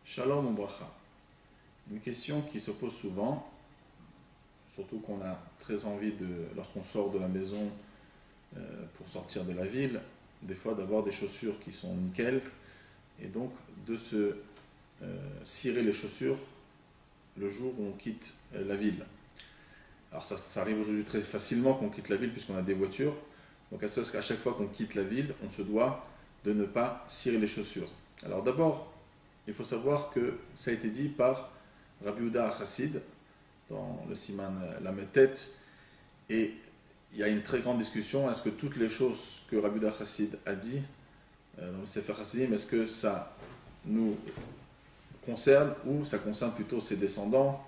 Shalom ou bracha. Une question qui se pose souvent, surtout qu'on a très envie lorsqu'on sort de la maison pour sortir de la ville, des fois d'avoir des chaussures qui sont nickel, et donc de se cirer les chaussures le jour où on quitte la ville. Alors ça arrive aujourd'hui très facilement qu'on quitte la ville puisqu'on a des voitures, donc à chaque fois qu'on quitte la ville, on se doit de ne pas cirer les chaussures. Alors d'abord, il faut savoir que ça a été dit par Rabbi Yehuda Chassid dans le Siman Lamed Tet, et il y a une très grande discussion, est-ce que toutes les choses que Rabbi Yehuda Chassid a dit dans le Sefer Chassidim, est-ce que ça nous concerne ou ça concerne plutôt ses descendants?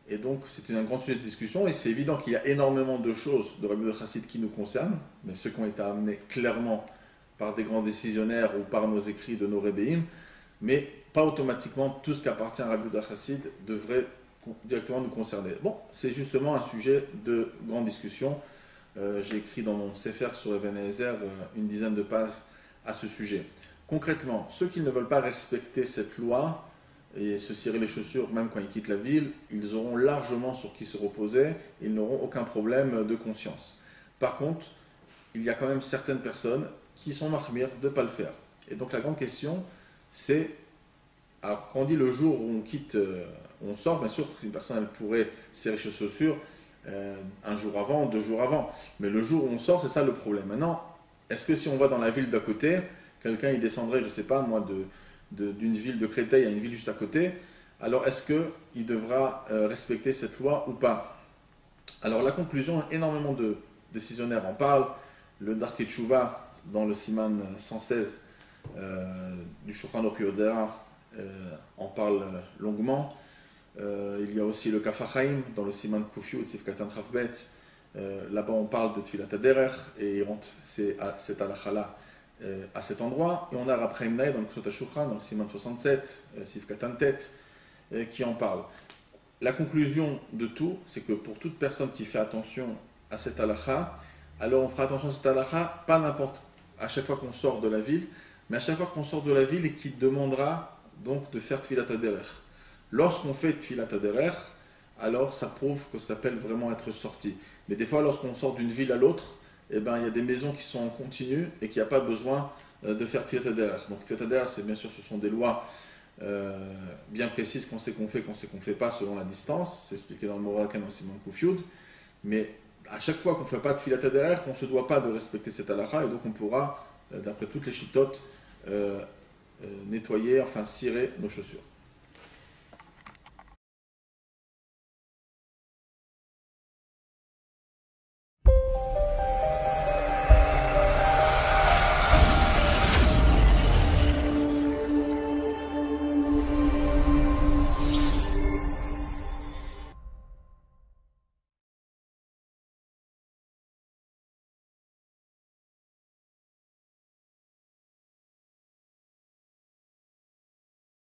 Et donc c'est un grand sujet de discussion, et c'est évident qu'il y a énormément de choses de Rabbi Yehuda Chassid qui nous concernent, mais ceux qui ont été amenés clairement par des grands décisionnaires ou par nos écrits de nos rébéim, mais pas automatiquement tout ce qui appartient à Rabbi Yehuda Chassid devrait directement nous concerner. Bon, c'est justement un sujet de grande discussion. J'ai écrit dans mon Sefer sur Even Ezer une dizaine de pages à ce sujet. Concrètement, ceux qui ne veulent pas respecter cette loi et se cirer les chaussures même quand ils quittent la ville, ils auront largement sur qui se reposer, ils n'auront aucun problème de conscience. Par contre, il y a quand même certaines personnes qui sont mahmir de ne pas le faire. Et donc la grande question, c'est, alors quand on dit le jour où on quitte, on sort, bien sûr une personne elle pourrait serrer ses chaussures un jour avant, 2 jours avant, mais le jour où on sort, c'est ça le problème. Maintenant, est-ce que si on va dans la ville d'à côté, quelqu'un il descendrait, je ne sais pas moi, d'une ville de Créteil à une ville juste à côté, alors est-ce qu'il devra respecter cette loi ou pas? Alors la conclusion, énormément de décisionnaires en parlent, le Darkei Tshuva dans le Siman 116 du Shulchan Aruch Yodea en parle longuement. Il y a aussi le Kaf HaChaim dans le Siman Kuf Yud Sif Katan Chaf Bet. Là-bas on parle de Tfilat HaDerech et il rentre cette halakha-là à cet endroit. Et on a Rab Chaim Naeh dans le Ksot HaShulchan dans le Siman 67 Sif Katan Tet qui en parle. La conclusion de tout, c'est que pour toute personne qui fait attention à cette halakha, alors on fera attention à cette halakha, pas n'importe à chaque fois qu'on sort de la ville, mais à chaque fois qu'on sort de la ville et qui demandera donc de faire Tfilat HaDerech. Lorsqu'on fait Tfilat HaDerech, alors ça prouve que ça s'appelle vraiment être sorti. Mais des fois, lorsqu'on sort d'une ville à l'autre, eh ben, il y a des maisons qui sont en continu et qu'il n'y a pas besoin de faire Tfilat HaDerech. Donc Tfilat HaDerech, c'est bien sûr, ce sont des lois bien précises qu'on sait qu'on fait, qu'on sait qu'on ne fait pas selon la distance. C'est expliqué dans le Morakan aussi dans le Kuf Yud. Mais à chaque fois qu'on ne fait pas Tfilat HaDerech, on ne se doit pas de respecter cette halakha et donc on pourra, d'après toutes les chitotes, nettoyer, enfin cirer nos chaussures.